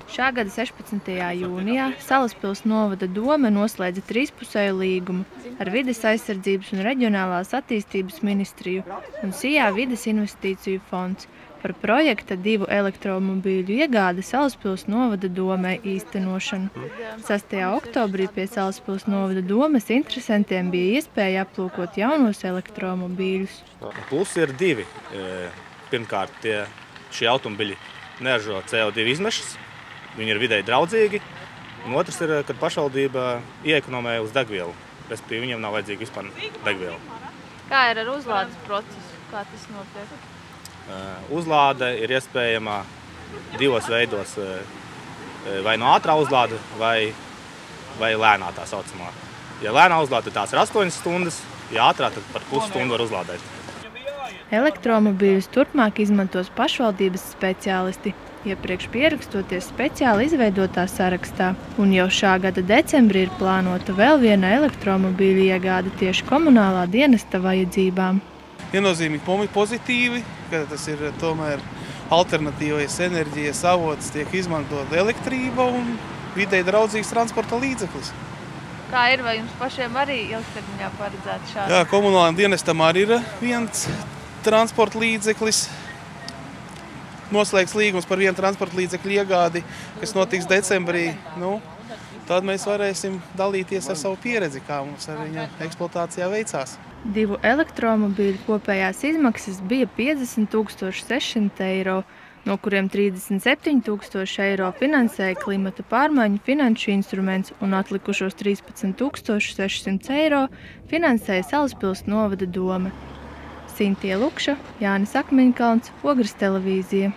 Šā gada 16. jūnijā Salaspils novada dome noslēdza trīspusēju līgumu ar Vides aizsardzības un reģionālās attīstības ministriju un SIA Vides investīciju fonds par projekta 2 elektromobīļu iegādi Salaspils novada domē īstenošanu. 6. oktobrī pie Salaspils novada domes interesantiem bija iespēja aplūkot jaunos elektromobīļus. Plusi ir 2. Pirmkārt, šie automobiļi neražo CO2 izmešas. Viņi ir vidēji draudzīgi, un otrs ir, kad pašvaldība ieekonomē uz degvielu, respektīvi viņiem nav vajadzīga vispār degviela. Kā ir ar uzlādes procesu? Kā tas notiek? Uzlāde ir iespējama 2 veidos, vai no ātrā uzlāde, vai lēnā tā saucamā. Ja lēnā uzlāde, tās ir 8 stundas, ja ātrā, tad par pusstundu var uzlādēt. Elektromobīļus turpmāk izmantos pašvaldības speciālisti, iepriekš pierakstoties speciāli izveidotā sarakstā, un jau šā gada decembrī ir plānota vēl viena elektromobīļa iegāde tieši komunālā dienesta vajadzībām. Viennozīmīgi pozitīvi, ka tas ir tomēr alternatīvais enerģijas avots, tiek izmantot elektrība un videi draudzīgs transporta līdzeklis. Kā ir, vai jums pašiem arī ilgtermiņā paredzēta šāda? Jā, komunālajam dienestam arī ir viens transporta līdzeklis. Noslēgts līgums par vienu transporta līdzekļu iegādi, kas notiks decembrī. Tad mēs varēsim dalīties ar savu pieredzi, kā mums ar viņa eksploatācijā veicās. 2 elektromobīļu kopējās izmaksas bija 50 600 eiro, no kuriem 37 000 eiro finansēja klimata pārmaiņu finanšu instruments un atlikušos 13 600 eiro finansēja Salaspils novada dome. Sintija Lukša, Jānis Akmeņkalns, Ogres televīzija.